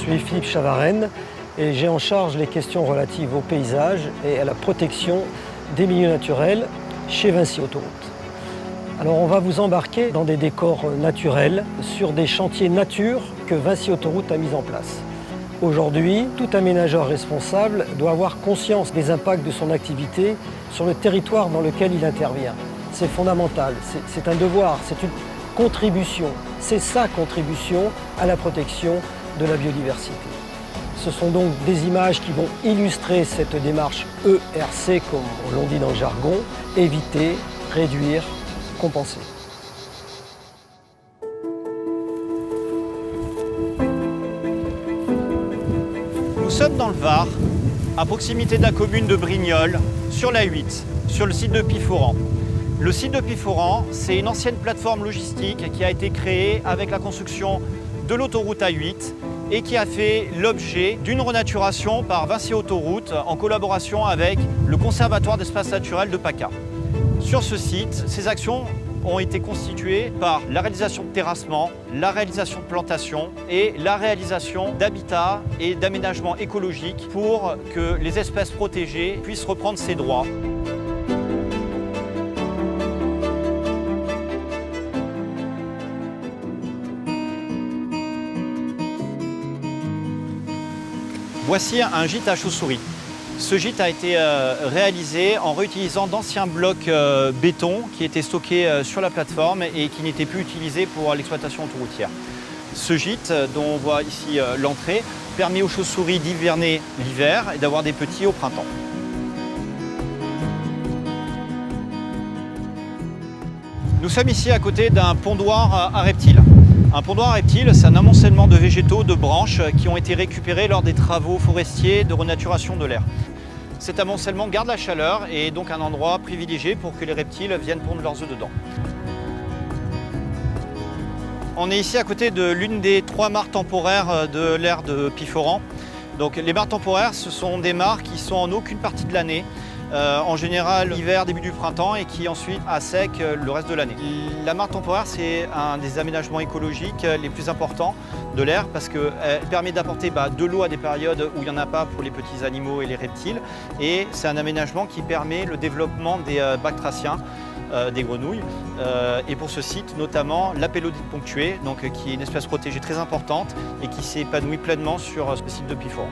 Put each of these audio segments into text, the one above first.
suis Philippe Chavarenne et j'ai en charge les questions relatives au paysage et à la protection des milieux naturels chez Vinci Autoroute. Alors on va vous embarquer dans des décors naturels sur des chantiers nature que Vinci Autoroute a mis en place. Aujourd'hui, tout aménageur responsable doit avoir conscience des impacts de son activité sur le territoire dans lequel il intervient. C'est fondamental, c'est un devoir, c'est une contribution. C'est sa contribution à la protection de la biodiversité. Ce sont donc des images qui vont illustrer cette démarche ERC, comme on l'on dit dans le jargon, éviter, réduire, compenser. Nous sommes dans le Var, à proximité de la commune de Brignoles, sur la 8, sur le site de Piforan. Le site de Piforan, c'est une ancienne plateforme logistique qui a été créée avec la construction de l'autoroute A8 et qui a fait l'objet d'une renaturation par Vinci Autoroute en collaboration avec le Conservatoire d'espaces naturels de PACA. Sur ce site, ces actions ont été constituées par la réalisation de terrassements, la réalisation de plantations et la réalisation d'habitats et d'aménagements écologiques pour que les espèces protégées puissent reprendre ses droits. Voici un gîte à chauves-souris. Ce gîte a été réalisé en réutilisant d'anciens blocs béton qui étaient stockés sur la plateforme et qui n'étaient plus utilisés pour l'exploitation autoroutière. Ce gîte, dont on voit ici l'entrée, permet aux chauves-souris d'hiverner l'hiver et d'avoir des petits au printemps. Nous sommes ici à côté d'un pondoir à reptiles. Un pondoir à reptiles, c'est un amoncellement de végétaux, de branches qui ont été récupérés lors des travaux forestiers de renaturation de l'air. Cet amoncellement garde la chaleur et est donc un endroit privilégié pour que les reptiles viennent pondre leurs œufs dedans. On est ici à côté de l'une des 3 mares temporaires de l'aire de Piforan. Donc, les mares temporaires, ce sont des mares qui sont en aucune partie de l'année. En général l'hiver, début du printemps et qui ensuite à sec le reste de l'année. La mare temporaire, c'est un des aménagements écologiques les plus importants de l'aire parce qu'elle permet d'apporter de l'eau à des périodes où il n'y en a pas pour les petits animaux et les reptiles, et c'est un aménagement qui permet le développement des batraciens, des grenouilles, et pour ce site notamment l'apélodite ponctuée, donc, qui est une espèce protégée très importante et qui s'épanouit pleinement sur ce site de Piforan.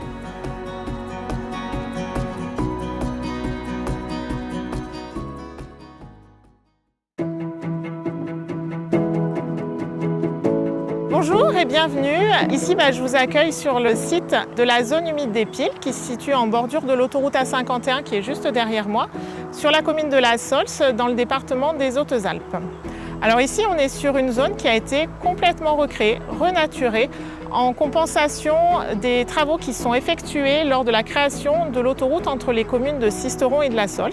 Bonjour et bienvenue. Ici, je vous accueille sur le site de la zone humide des Piles qui se situe en bordure de l'autoroute A51 qui est juste derrière moi, sur la commune de la Sols, dans le département des Hautes-Alpes. Alors ici, on est sur une zone qui a été complètement recréée, renaturée, en compensation des travaux qui sont effectués lors de la création de l'autoroute entre les communes de Sisteron et de la Sols.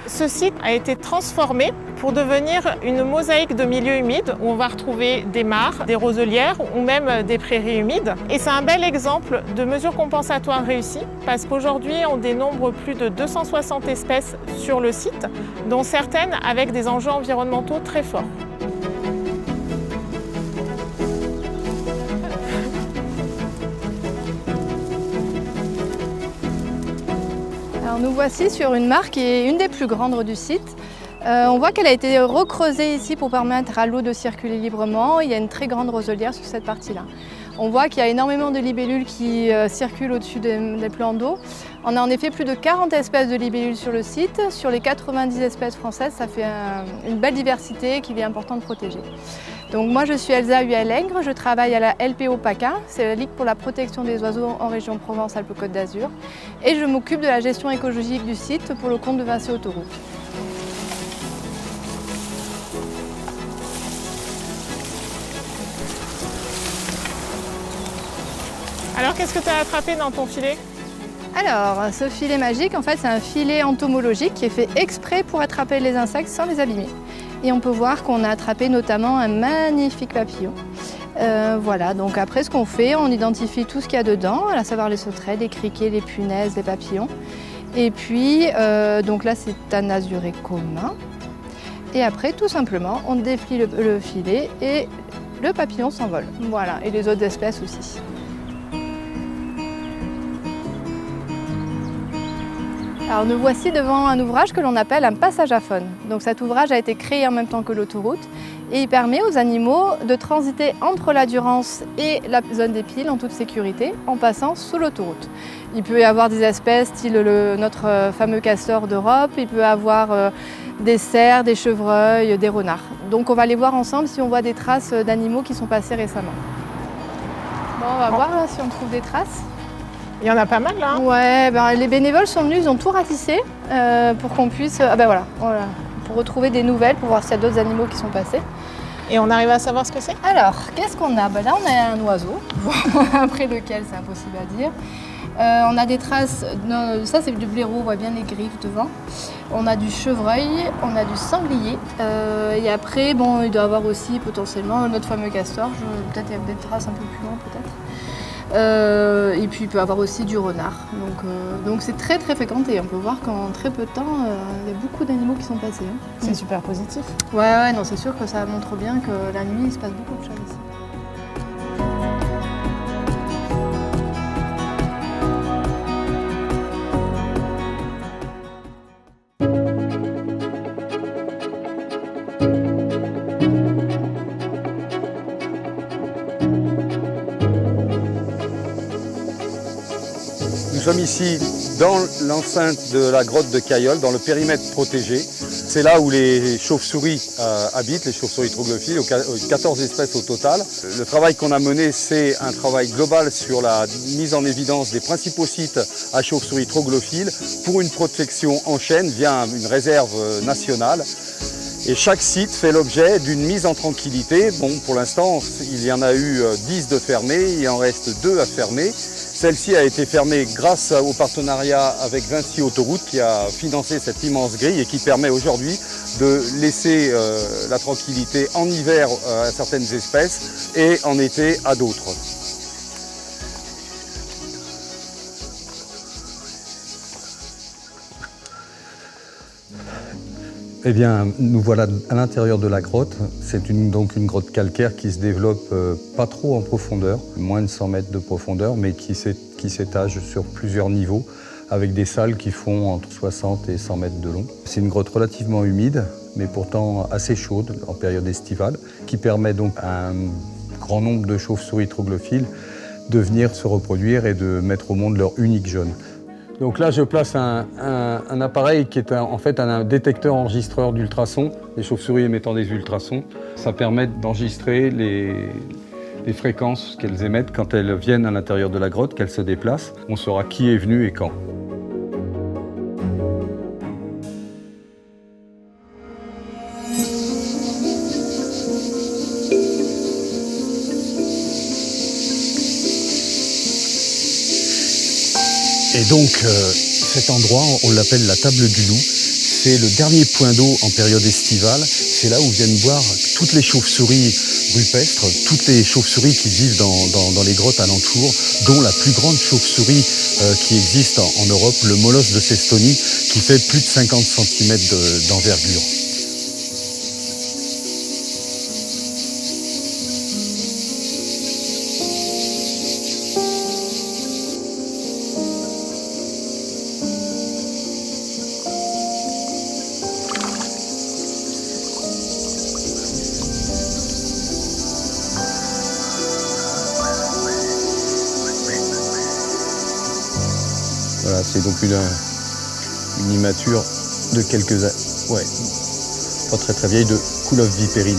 Ce site a été transformé pour devenir une mosaïque de milieux humides où on va retrouver des mares, des roselières ou même des prairies humides. Et c'est un bel exemple de mesures compensatoires réussies parce qu'aujourd'hui, on dénombre plus de 260 espèces sur le site, dont certaines avec des enjeux environnementaux très forts. Alors nous voici sur une mare qui est une des plus grandes du site. On voit qu'elle a été recreusée ici pour permettre à l'eau de circuler librement. Il y a une très grande roselière sur cette partie-là. On voit qu'il y a énormément de libellules qui circulent au-dessus des plans d'eau. On a en effet plus de 40 espèces de libellules sur le site. Sur les 90 espèces françaises, ça fait une belle diversité qu'il est important de protéger. Donc moi je suis Elsa Hualègre, je travaille à la LPO PACA, c'est la Ligue pour la protection des oiseaux en région Provence-Alpes-Côte d'Azur, et je m'occupe de la gestion écologique du site pour le compte de Vinci Autoroute. Alors qu'est-ce que tu as attrapé dans ton filet ? Alors, ce filet magique, en fait, c'est un filet entomologique qui est fait exprès pour attraper les insectes sans les abîmer. Et on peut voir qu'on a attrapé notamment un magnifique papillon. Voilà, donc après ce qu'on fait, on identifie tout ce qu'il y a dedans, à savoir les sauterelles, les criquets, les punaises, les papillons. Et puis, donc là, c'est un azuré commun. Et après, tout simplement, on déplie le filet et le papillon s'envole. Voilà, et les autres espèces aussi. Alors nous voici devant un ouvrage que l'on appelle un passage à faune. Donc cet ouvrage a été créé en même temps que l'autoroute et il permet aux animaux de transiter entre la Durance et la zone des Piles en toute sécurité en passant sous l'autoroute. Il peut y avoir des espèces style notre fameux castor d'Europe, il peut y avoir des cerfs, des chevreuils, des renards. Donc on va les voir ensemble si on voit des traces d'animaux qui sont passés récemment. Bon, on va voir là, si on trouve des traces. Il y en a pas mal là. Ouais, ben, les bénévoles sont venus, ils ont tout ratissé pour qu'on puisse, voilà, pour retrouver des nouvelles, pour voir s'il y a d'autres animaux qui sont passés. Et on arrive à savoir ce que c'est? Alors, qu'est-ce qu'on a? Ben là, on a un oiseau, après lequel c'est impossible à dire. On a des traces, ça c'est du blaireau, on voit bien les griffes devant. On a du chevreuil, on a du sanglier. Et après, bon, il doit y avoir aussi potentiellement notre fameux castor, peut-être il y a des traces un peu plus loin peut-être. Et puis il peut y avoir aussi du renard. Donc c'est très très fréquenté. On peut voir qu'en très peu de temps, il y a beaucoup d'animaux qui sont passés. C'est super positif. Ouais, non, c'est sûr que ça montre bien que la nuit, il se passe beaucoup de choses ici. Nous sommes ici dans l'enceinte de la grotte de Cailleul, dans le périmètre protégé. C'est là où les chauves-souris habitent, les chauves-souris troglophiles, 14 espèces au total. Le travail qu'on a mené, c'est un travail global sur la mise en évidence des principaux sites à chauves-souris troglophiles pour une protection en chaîne via une réserve nationale. Et chaque site fait l'objet d'une mise en tranquillité. Bon, pour l'instant, il y en a eu 10 de fermés, il en reste 2 à fermer. Celle-ci a été fermée grâce au partenariat avec Vinci Autoroute qui a financé cette immense grille et qui permet aujourd'hui de laisser la tranquillité en hiver à certaines espèces et en été à d'autres. Eh bien, nous voilà à l'intérieur de la grotte. C'est donc une grotte calcaire qui se développe pas trop en profondeur, moins de 100 mètres de profondeur, mais qui s'étage sur plusieurs niveaux, avec des salles qui font entre 60 et 100 mètres de long. C'est une grotte relativement humide, mais pourtant assez chaude en période estivale, qui permet donc à un grand nombre de chauves-souris troglophiles de venir se reproduire et de mettre au monde leur unique jeune. Donc là, je place un appareil qui est en fait un détecteur enregistreur d'ultrasons, les chauves-souris émettant des ultrasons. Ça permet d'enregistrer les fréquences qu'elles émettent quand elles viennent à l'intérieur de la grotte, qu'elles se déplacent. On saura qui est venu et quand. Et donc cet endroit, on l'appelle la table du loup. C'est le dernier point d'eau en période estivale. C'est là où viennent boire toutes les chauves-souris rupestres, toutes les chauves-souris qui vivent dans les grottes alentours, dont la plus grande chauve-souris qui existe en Europe, le molosse de Cestonie, qui fait plus de 50 cm d'envergure. Voilà, c'est donc une immature de quelques années, ouais, pas très vieille, de Coulov vipérine.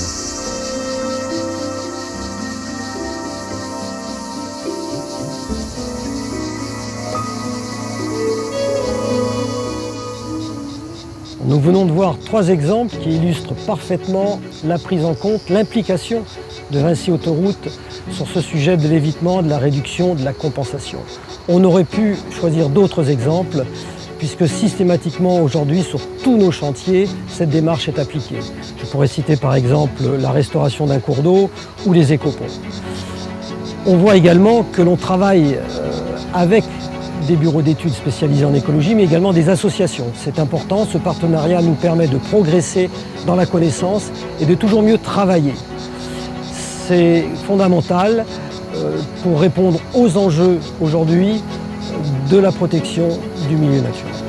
Nous venons de voir 3 exemples qui illustrent parfaitement la prise en compte, l'implication de Vinci Autoroute sur ce sujet de l'évitement, de la réduction, de la compensation. On aurait pu choisir d'autres exemples puisque systématiquement aujourd'hui sur tous nos chantiers, cette démarche est appliquée. Je pourrais citer par exemple la restauration d'un cours d'eau ou les écoponts. On voit également que l'on travaille avec des bureaux d'études spécialisés en écologie, mais également des associations. C'est important, ce partenariat nous permet de progresser dans la connaissance et de toujours mieux travailler. C'est fondamental pour répondre aux enjeux aujourd'hui de la protection du milieu naturel.